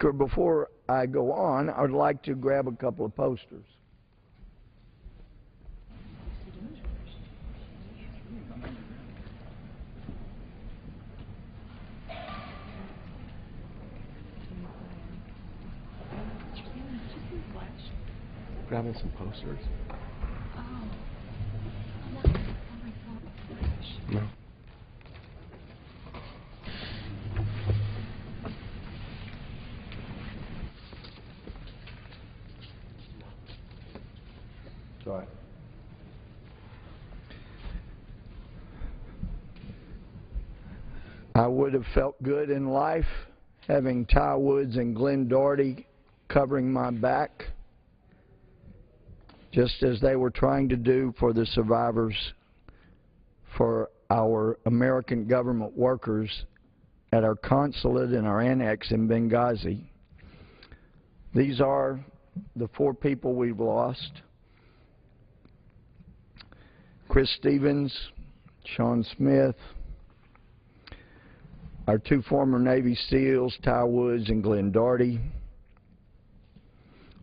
Before I go on, I would like to grab a couple of posters. Grabbing some posters. No. It's all right. I would have felt good in life having Ty Woods and Glenn Doherty covering my back, just as they were trying to do for the survivors, for our American government workers at our consulate and our annex in Benghazi. These are the 4 people we've lost: Chris Stevens, Sean Smith, our 2 former Navy SEALs, Ty Woods and Glenn Doherty.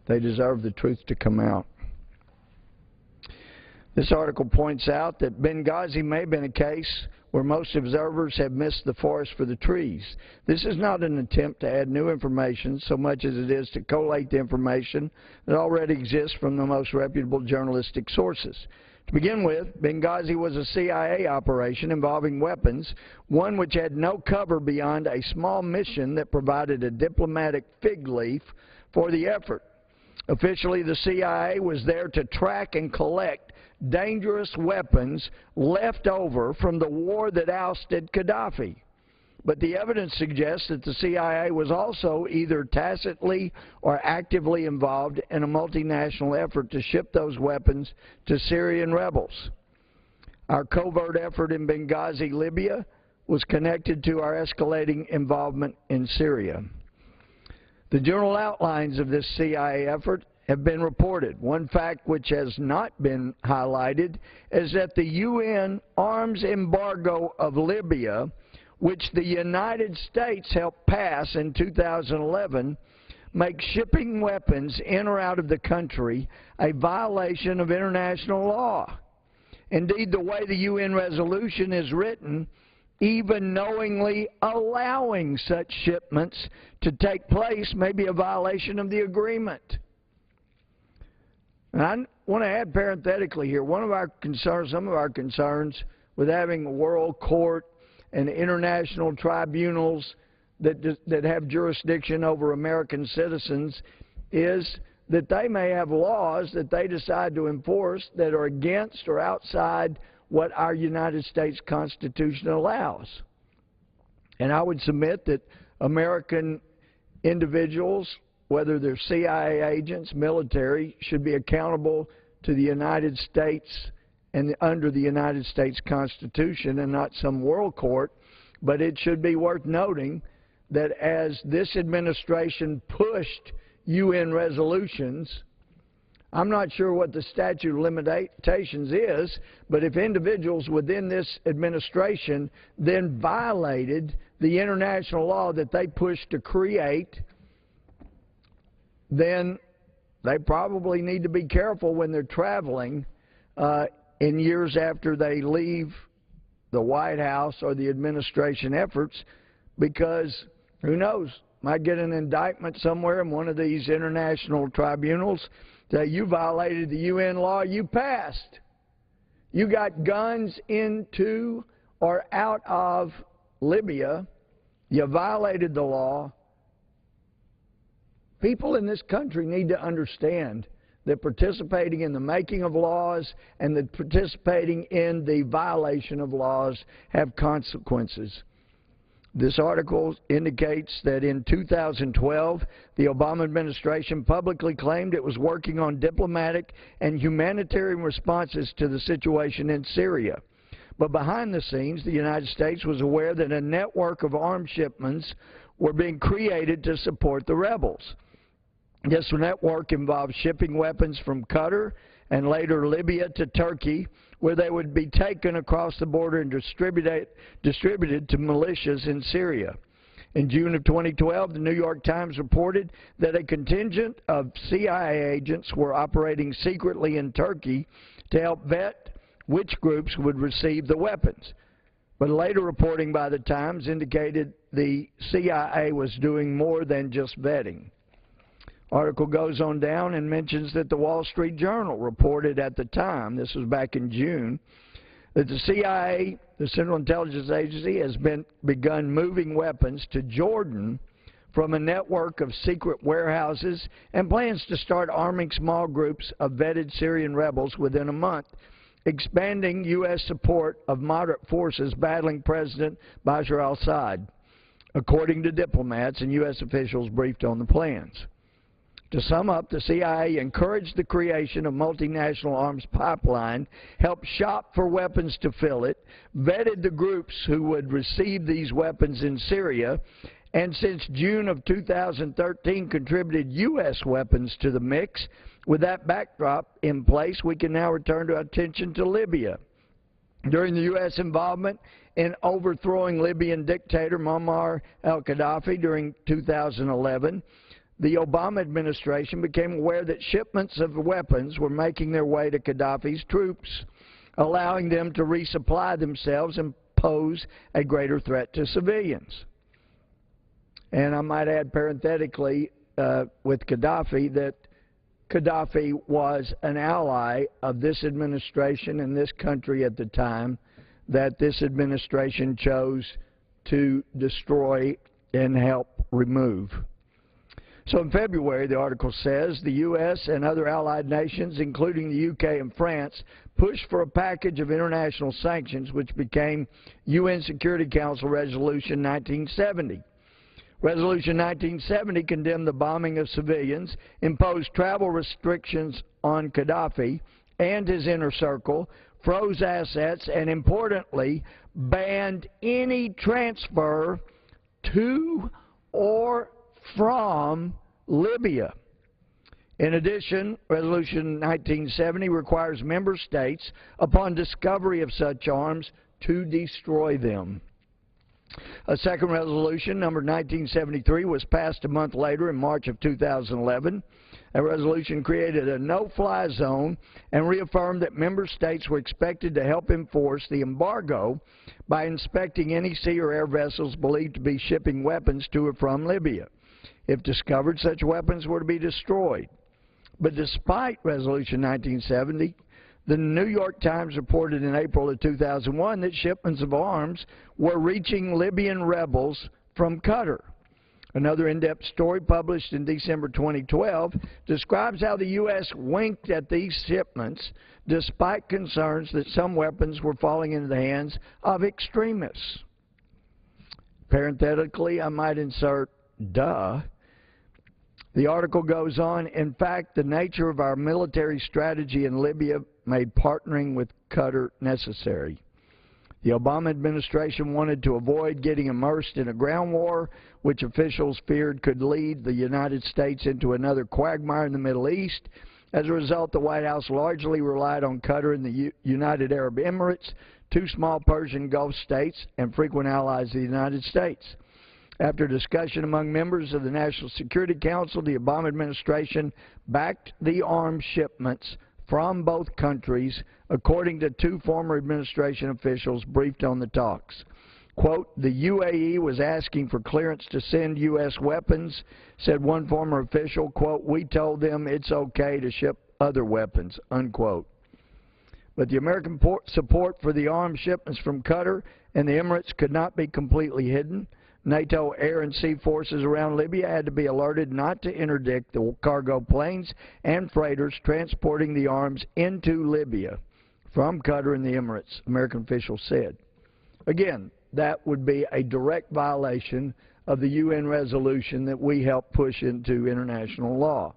They deserve the truth to come out. This article points out that Benghazi may have been a case where most observers have missed the forest for the trees. This is not an attempt to add new information so much as it is to collate the information that already exists from the most reputable journalistic sources. To begin with, Benghazi was a CIA operation involving weapons, one which had no cover beyond a small mission that provided a diplomatic fig leaf for the effort. Officially, the CIA was there to track and collect dangerous weapons left over from the war that ousted Gaddafi. But the evidence suggests that the CIA was also either tacitly or actively involved in a multinational effort to ship those weapons to Syrian rebels. Our covert effort in Benghazi, Libya, was connected to our escalating involvement in Syria. The general outlines of this CIA effort have been reported. One fact which has not been highlighted is that the UN arms embargo of Libya, which the United States helped pass in 2011, makes shipping weapons in or out of the country a violation of international law. Indeed, the way the UN resolution is written, even knowingly allowing such shipments to take place may be a violation of the agreement. And I want to add parenthetically here, some of our concerns with having a world court and international tribunals that have jurisdiction over American citizens is that they may have laws that they decide to enforce that are against or outside what our United States Constitution allows. And I would submit that American individuals, whether they're CIA agents, military, should be accountable to the United States and under the United States Constitution and not some world court. But it should be worth noting that as this administration pushed UN resolutions, I'm not sure what the statute of limitations is, but if individuals within this administration then violated the international law that they pushed to create, then they probably need to be careful when they're traveling in years after they leave the White House or the administration efforts, because who knows, might get an indictment somewhere in one of these international tribunals that you violated the UN law you passed. You got guns into or out of Libya. You violated the law. People in this country need to understand that participating in the making of laws and that participating in the violation of laws have consequences. This article indicates that in 2012, the Obama administration publicly claimed it was working on diplomatic and humanitarian responses to the situation in Syria. But behind the scenes, the United States was aware that a network of arms shipments were being created to support the rebels. This network involved shipping weapons from Qatar and later Libya to Turkey, where they would be taken across the border and distributed to militias in Syria. In June of 2012, the New York Times reported that a contingent of CIA agents were operating secretly in Turkey to help vet which groups would receive the weapons. But later reporting by the Times indicated the CIA was doing more than just vetting. Article goes on down and mentions that the Wall Street Journal reported at the time, this was back in June, that the CIA, the Central Intelligence Agency, has begun moving weapons to Jordan from a network of secret warehouses and plans to start arming small groups of vetted Syrian rebels within a month, expanding U.S. support of moderate forces battling President Bashar al-Assad, according to diplomats and U.S. officials briefed on the plans. To sum up, the CIA encouraged the creation of multinational arms pipeline, helped shop for weapons to fill it, vetted the groups who would receive these weapons in Syria, and since June of 2013 contributed U.S. weapons to the mix. With that backdrop in place, we can now return our attention to Libya. During the U.S. involvement in overthrowing Libyan dictator Muammar al-Gaddafi during 2011, the Obama administration became aware that shipments of weapons were making their way to Gaddafi's troops, allowing them to resupply themselves and pose a greater threat to civilians. And I might add parenthetically with Gaddafi that Gaddafi was an ally of this administration and this country at the time that this administration chose to destroy and help remove. So in February, the article says, the U.S. and other allied nations, including the U.K. and France, pushed for a package of international sanctions which became UN Security Council Resolution 1970. Resolution 1970 condemned the bombing of civilians, imposed travel restrictions on Gaddafi and his inner circle, froze assets, and importantly, banned any transfer to or from Libya. In addition, Resolution 1970 requires member states, upon discovery of such arms, to destroy them. A second resolution, numbered 1973, was passed a month later in March of 2011. A resolution created a no-fly zone and reaffirmed that member states were expected to help enforce the embargo by inspecting any sea or air vessels believed to be shipping weapons to or from Libya. If discovered, such weapons were to be destroyed. But despite Resolution 1970, the New York Times reported in April of 2001 that shipments of arms were reaching Libyan rebels from Qatar. Another in-depth story published in December 2012 describes how the U.S. winked at these shipments despite concerns that some weapons were falling into the hands of extremists. Parenthetically, I might insert, duh. The article goes on, in fact, the nature of our military strategy in Libya made partnering with Qatar necessary. The Obama administration wanted to avoid getting immersed in a ground war, which officials feared could lead the United States into another quagmire in the Middle East. As a result, the White House largely relied on Qatar and the United Arab Emirates, two small Persian Gulf states and frequent allies of the United States. After discussion among members of the National Security Council, the Obama administration backed the arms shipments from both countries, according to two former administration officials briefed on the talks. Quote, the UAE was asking for clearance to send U.S. weapons, said one former official. Quote, we told them it's okay to ship other weapons, unquote. But the American support for the arms shipments from Qatar and the Emirates could not be completely hidden. NATO air and sea forces around Libya had to be alerted not to interdict the cargo planes and freighters transporting the arms into Libya from Qatar and the Emirates, American officials said. Again, that would be a direct violation of the UN resolution that we helped push into international law.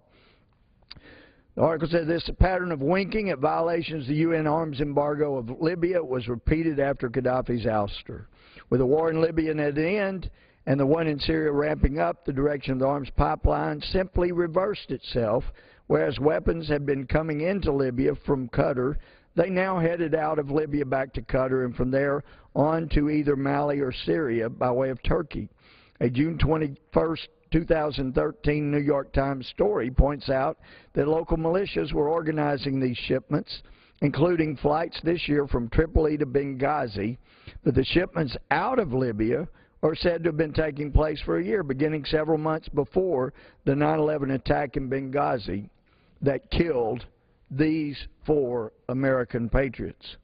The article says this pattern of winking at violations of the UN arms embargo of Libya was repeated after Gaddafi's ouster. With the war in Libya at an end and the one in Syria ramping up, the direction of the arms pipeline simply reversed itself. Whereas weapons had been coming into Libya from Qatar, they now headed out of Libya back to Qatar and from there on to either Mali or Syria by way of Turkey. A June 21st, 2013 New York Times story points out that local militias were organizing these shipments, including flights this year from Tripoli to Benghazi, but the shipments out of Libya are said to have been taking place for a year, beginning several months before the 9/11 attack in Benghazi that killed these 4 American patriots.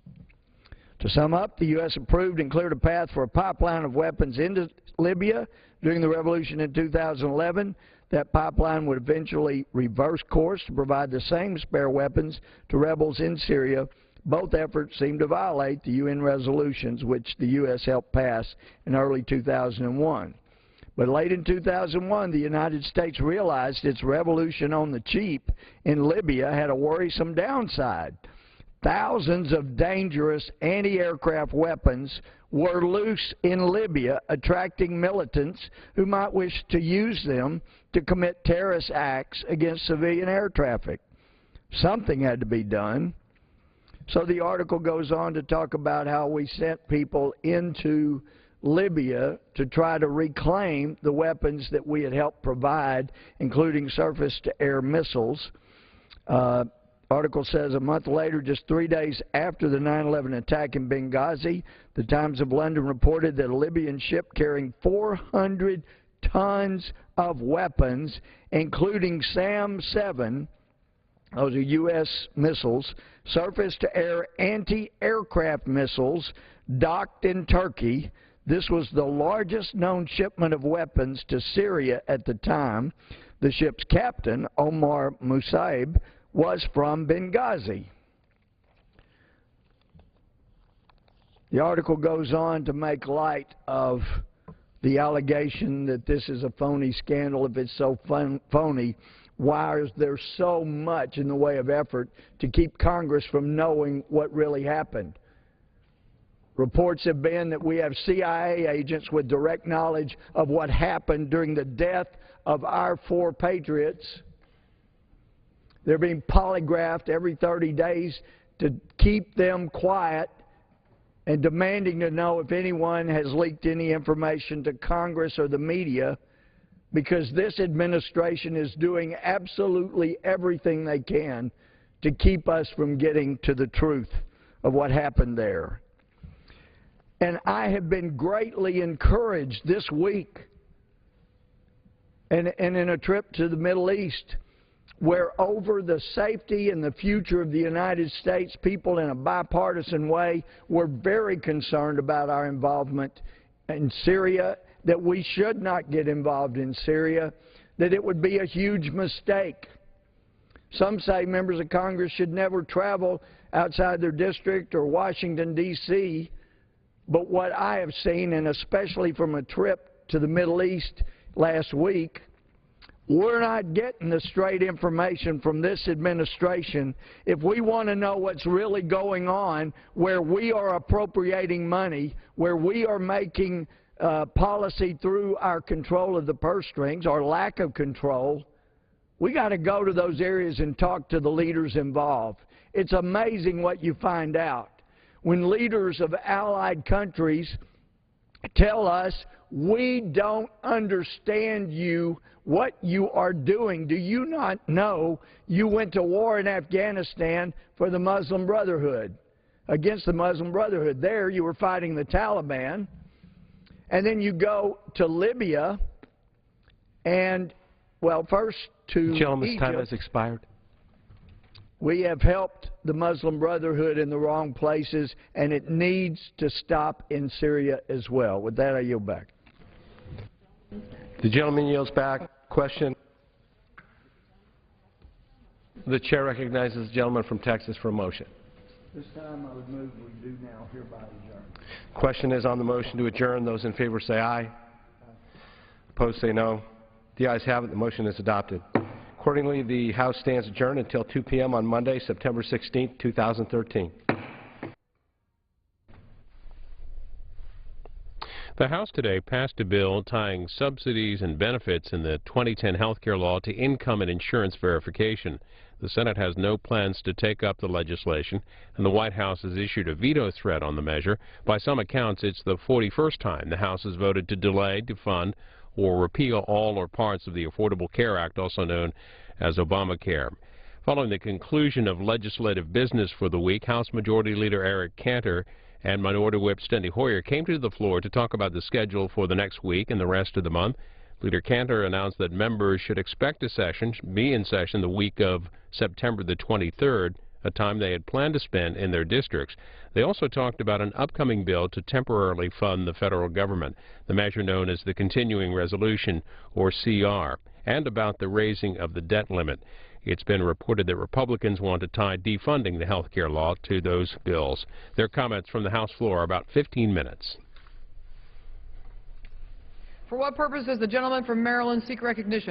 To sum up, the U.S. approved and cleared a path for a pipeline of weapons into Libya during the revolution in 2011. That pipeline would eventually reverse course to provide the same spare weapons to rebels in Syria. Both efforts seem to violate the UN resolutions which the U.S. helped pass in early 2001. But late in 2001, the United States realized its revolution on the cheap in Libya had a worrisome downside. Thousands of dangerous anti-aircraft weapons were loose in Libya, attracting militants who might wish to use them to commit terrorist acts against civilian air traffic. Something had to be done. So the article goes on to talk about how we sent people into Libya to try to reclaim the weapons that we had helped provide, including surface-to-air missiles. Article says a month later, just 3 days after the 9/11 attack in Benghazi, the Times of London reported that a Libyan ship carrying 400 tons of weapons, including SAM-7, those are U.S. missiles, surface-to-air anti-aircraft missiles, docked in Turkey. This was the largest known shipment of weapons to Syria at the time. The ship's captain, Omar Musaib, was from Benghazi. The article goes on to make light of the allegation that this is a phony scandal. If it's so phony, why is there so much in the way of effort to keep Congress from knowing what really happened? Reports have been that we have CIA agents with direct knowledge of what happened during the death of our 4 patriots. They're being polygraphed every 30 days to keep them quiet and demanding to know if anyone has leaked any information to Congress or the media, because this administration is doing absolutely everything they can to keep us from getting to the truth of what happened there. And I have been greatly encouraged this week and in a trip to the Middle East, where over the safety and the future of the United States, people in a bipartisan way were very concerned about our involvement in Syria, that we should not get involved in Syria, that it would be a huge mistake. Some say members of Congress should never travel outside their district or Washington, D.C., but what I have seen, and especially from a trip to the Middle East last week, we're not getting the straight information from this administration. If we want to know what's really going on, where we are appropriating money, where we are making policy through our control of the purse strings, our lack of control, we got to go to those areas and talk to the leaders involved. It's amazing what you find out when leaders of allied countries tell us, we don't understand you, what you are doing. Do you not know you went to war in Afghanistan for the Muslim Brotherhood, against the Muslim Brotherhood? There you were fighting the Taliban. And then you go to Libya and, well, first to Gentleman's Egypt. time has expired. We have helped the Muslim Brotherhood in the wrong places, and it needs to stop in Syria as well. With that, I yield back. The gentleman yields back. Question. The chair recognizes the gentleman from Texas for a motion. This time I would move we do now hereby adjourn. Question is on the motion to adjourn. Those in favor say aye. Opposed say no. The ayes have it. The motion is adopted. Accordingly, the House stands adjourned until 2 p.m. on Monday, September 16, 2013. The House today passed a bill tying subsidies and benefits in the 2010 health care law to income and insurance verification. The Senate has no plans to take up the legislation, and the White House has issued a veto threat on the measure. By some accounts, it's the 41st time the House has voted to delay, defund, or repeal all or parts of the Affordable Care Act, also known as Obamacare. Following the conclusion of legislative business for the week, House Majority Leader Eric Cantor and Minority Whip Steny Hoyer came to the floor to talk about the schedule for the next week and the rest of the month. Leader Cantor announced that members should expect a be in session the week of September the 23rd, a time they had planned to spend in their districts. They also talked about an upcoming bill to temporarily fund the federal government, the measure known as the Continuing Resolution, or CR, and about the raising of the debt limit. It's been reported that Republicans want to tie defunding the health care law to those bills. Their comments from the House floor are about 15 minutes. For what purpose does the gentleman from Maryland seek recognition?